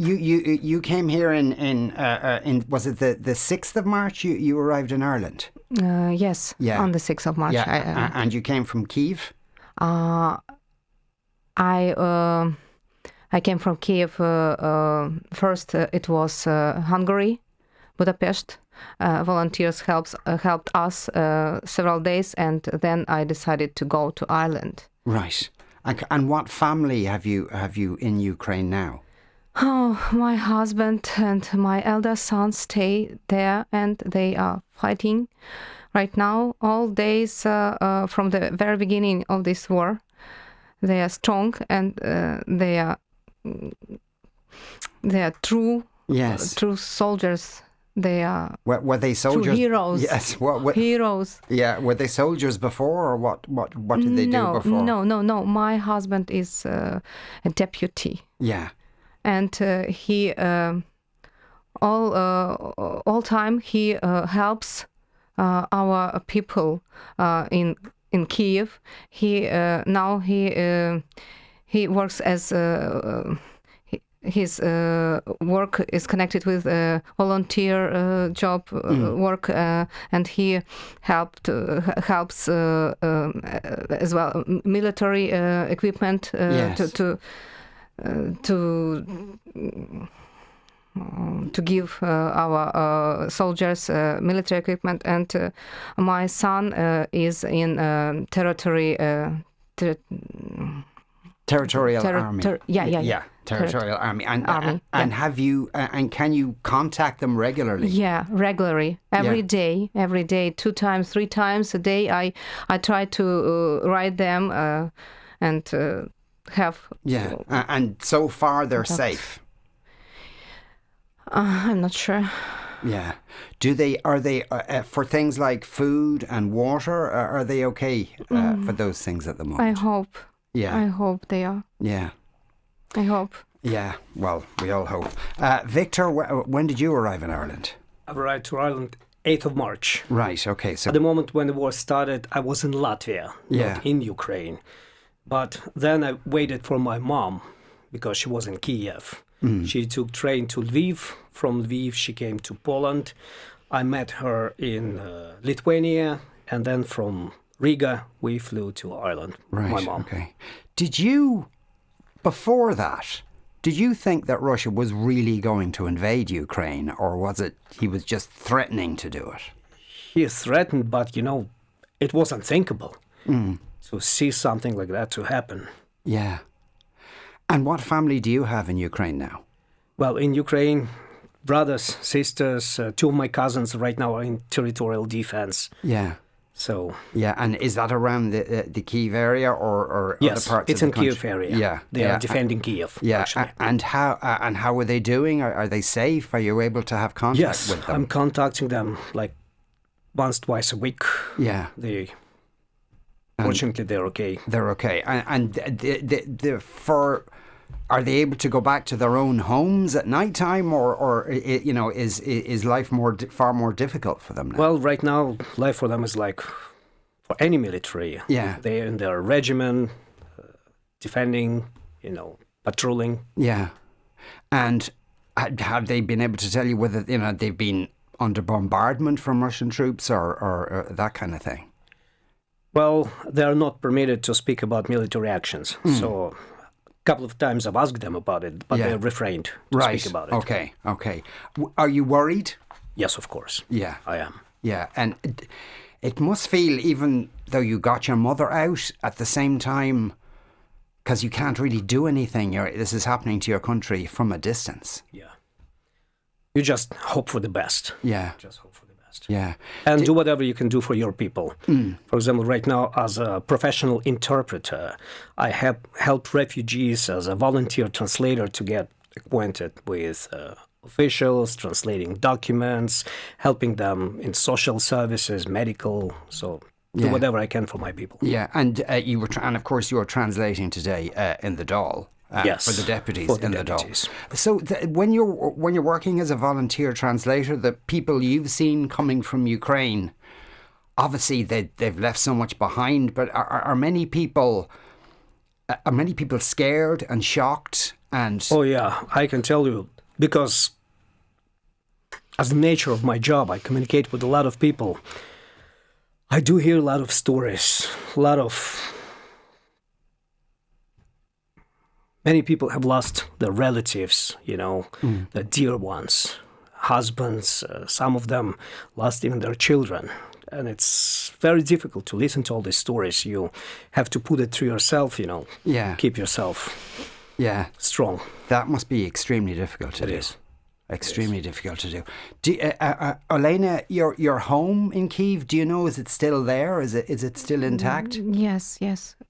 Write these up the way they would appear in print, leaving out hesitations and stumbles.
You came here in was it the 6th of March? You arrived in Ireland. Yes. Yeah. On the 6th of March. Yeah. And you came from Kiev. I came from Kiev. First, it was Hungary, Budapest. Volunteers helped us several days, and then I decided to go to Ireland. Right. And what family have you in Ukraine now? Oh, my husband and my eldest son stay there, and they are fighting right now all days from the very beginning of this war. They are strong, and they are true. Yes. True soldiers. They are. Were they soldiers? True heroes. Yes. Heroes. Yeah. Were they soldiers before, or what did they do before? No. My husband is a deputy. Yeah. And he all time he helps our people in Kiev. He works as his work is connected with volunteer job work, and he helps as well military equipment yes. to give our soldiers military equipment. And my son is in territorial army. Territorial army. And have you and can you contact them regularly? Yeah, regularly. Every day, 2 times, 3 times a day. I try to write them and have. Yeah, and so far they're safe. I'm not sure. Yeah. Are they for things like food and water? Are they okay for those things at the moment? I hope. Yeah. I hope they are. Yeah. I hope. Yeah. Well, we all hope. Victor, when did you arrive in Ireland? I arrived to Ireland 8th of March. Right. Okay. So at the moment when the war started, I was in Latvia, not in Ukraine. But then I waited for my mom because she was in Kiev. She took train to Lviv. From Lviv, she came to Poland. I met her in Lithuania, and then from Riga, we flew to Ireland. Right. My mom. Okay. Before that, did you think that Russia was really going to invade Ukraine, or was it he was just threatening to do it? He threatened, but it was unthinkable to see something like that to happen. Yeah. And what family do you have in Ukraine now? Well, in Ukraine, brothers, sisters, 2 of my cousins right now are in territorial defense. Yeah. So. Yeah, and is that around the Kiev area or yes, other parts of it's the in country? Kiev area. Yeah. They are defending Kiev. Yeah. Actually. And how are they doing? Are they safe? Are you able to have contact with them? Yes, I'm contacting them like once, twice a week. Yeah. Fortunately, they're okay. They're okay. And are they able to go back to their own homes at night time, or is life far more difficult for them now? Well, right now, life for them is like for any military. Yeah. They're in their regiment, defending, patrolling. Yeah. And have they been able to tell you whether they've been under bombardment from Russian troops or that kind of thing? Well, they are not permitted to speak about military actions. So a couple of times I've asked them about it, but they refrained to speak about it. Okay. Are you worried? Yes, of course. Yeah. I am. Yeah, and it must feel, even though you got your mother out, at the same time, because you can't really do anything, this is happening to your country from a distance. Yeah. You just hope for the best. Yeah. Just hope for the best. Yeah. And do whatever you can do for your people. For example, right now, as a professional interpreter, I have helped refugees as a volunteer translator to get acquainted with officials, translating documents, helping them in social services, medical. So do whatever I can for my people. Yeah, and and of course you were translating today in the Dáil. Yes, for the deputies in the deputies. Dáil. So when you're working as a volunteer translator, the people you've seen coming from Ukraine, obviously they've left so much behind. But are many people scared and shocked And Oh yeah, I can tell you, because as the nature of my job, I communicate with a lot of people. I do hear a lot of stories, many people have lost their relatives, their dear ones, husbands, some of them lost even their children. And it's very difficult to listen to all these stories. You have to put it through yourself, yeah, keep yourself yeah, strong. that must be extremely difficult to do. It is. Extremely difficult to do. Olena, your home in Kyiv, do you know, is it still there? Is it still intact? Yes.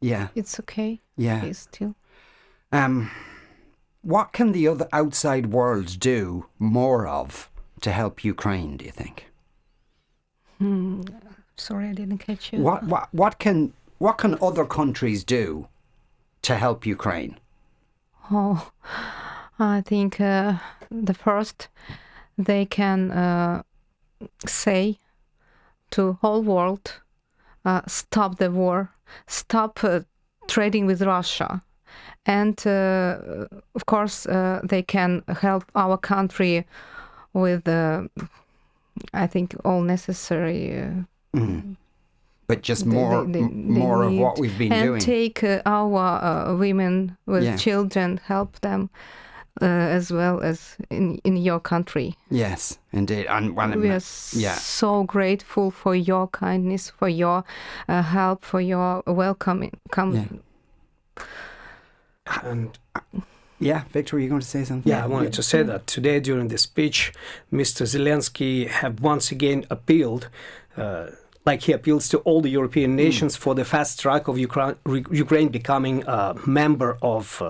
Yeah. It's okay. Yeah. It's still. What can the other outside world do more of to help Ukraine, do you think? Sorry, I didn't catch you. What can other countries do to help Ukraine? Oh, I think the first they can say to whole world, stop the war, stop trading with Russia, and of course they can help our country with, I think, all necessary. But just more of what we've been doing. And take our women with children, help them as well as in your country. Yes, indeed. And we are so grateful for your kindness, for your help, for your welcoming. And yeah, Victor, were you going to say something? Yeah, I wanted to say that today during the speech, Mr. Zelenskyy have once again appealed, like he appeals to all the European nations for the fast track of Ukraine becoming a member of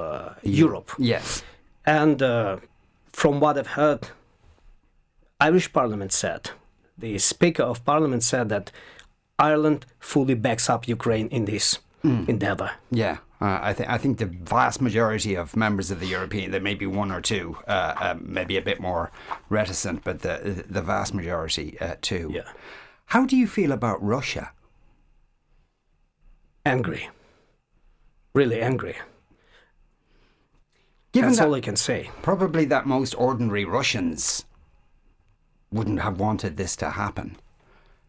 Europe. Yes. And from what I've heard, Irish Parliament said, the Speaker of Parliament said that Ireland fully backs up Ukraine in this endeavour. Yeah. I think the vast majority of members of the European, there may be one or two, maybe a bit more reticent, but the vast majority too. Yeah. How do you feel about Russia? Angry. Really angry. Given That's all I can say. Probably that most ordinary Russians wouldn't have wanted this to happen.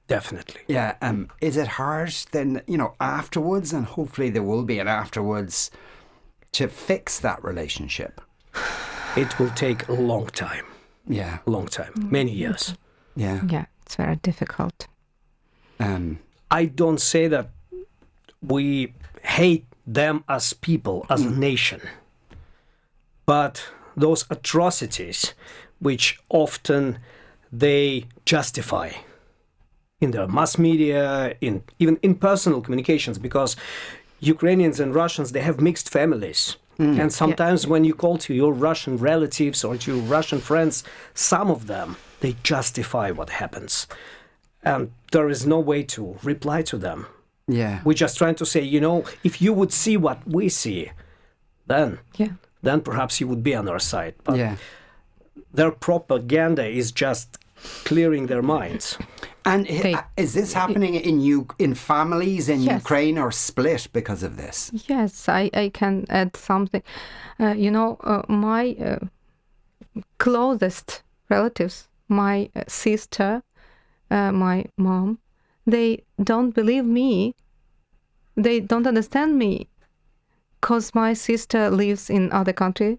Definitely. Yeah. Is it hard then, afterwards, and hopefully there will be an afterwards, to fix that relationship? It will take a long time. Yeah. A long time. Many years. Yeah. Yeah, it's very difficult. I don't say that we hate them as people, as a nation. But those atrocities, which often they justify in their mass media, even in personal communications, because Ukrainians and Russians, they have mixed families. And sometimes when you call to your Russian relatives or to Russian friends, some of them, they justify what happens. And there is no way to reply to them. Yeah. We're just trying to say, if you would see what we see, then perhaps you would be on our side. But their propaganda is just clearing their minds. And is this happening in families in Ukraine, or split because of this? Yes, I can add something. My closest relatives, my sister, my mom, they don't believe me. They don't understand me, because my sister lives in other country,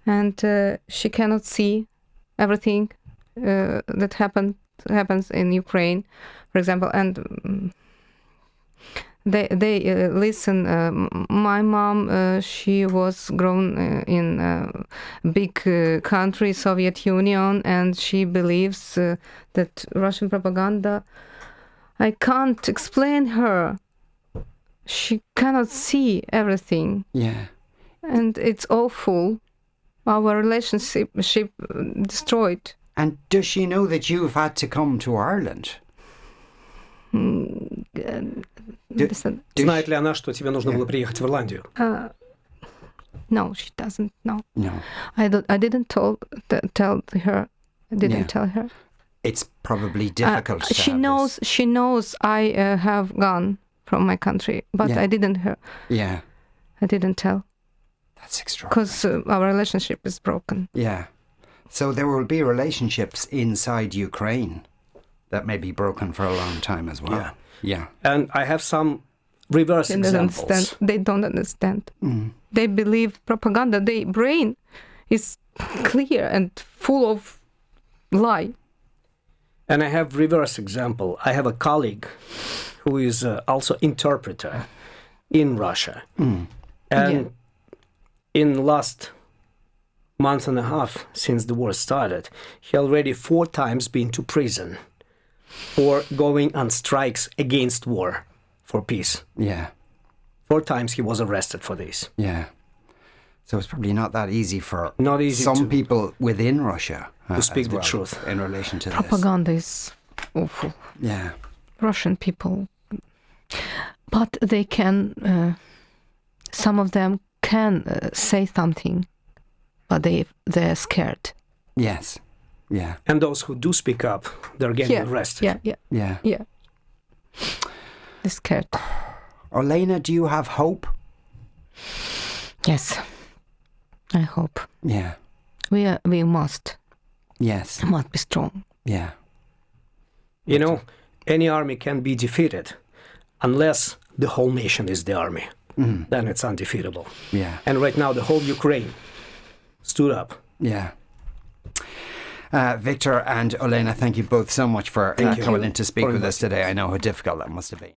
and she cannot see everything that happens in Ukraine, for example, and they listen. My mom, she was grown in a big country, Soviet Union, and she believes that Russian propaganda. I can't explain her. She cannot see everything. Yeah. And it's awful. Our relationship destroyed. And does she know that you've had to come to Ireland? Знает ли она, что тебе нужно было приехать в Ирландию? No, she doesn't know. No. I didn't tell her. I didn't tell her. It's probably difficult. She knows I have gone from my country, but I didn't her. Yeah. I didn't tell. That's extraordinary. because our relationship is broken. Yeah. So there will be relationships inside Ukraine that may be broken for a long time as well. Yeah. Yeah. And I have some reverse They don't examples. understand. They don't understand. They believe propaganda. Their brain is clear and full of lie. And I have reverse example. I have a colleague who is also interpreter in Russia. And in the last month and a half since the war started, he already 4 times been to prison for going on strikes against war for peace. Yeah. 4 times he was arrested for this. Yeah. So it's probably not that easy for Not easy some to- people within Russia to speak as the well truth in relation to Propaganda is awful. this. Yeah. Russian people, but they can. Some of them can say something, but they're scared. Yes. Yeah. And those who do speak up, they're getting arrested. Yeah. They're scared. Olena, do you have hope? Yes, I hope Yeah. we must Yes. be strong. Yeah. You know, any army can be defeated unless the whole nation is the army. Then it's undefeatable. Yeah. And right now, the whole Ukraine stood up. Yeah. Victor and Olena, thank you both so much for coming in to speak for with us today. I know how difficult that must have been.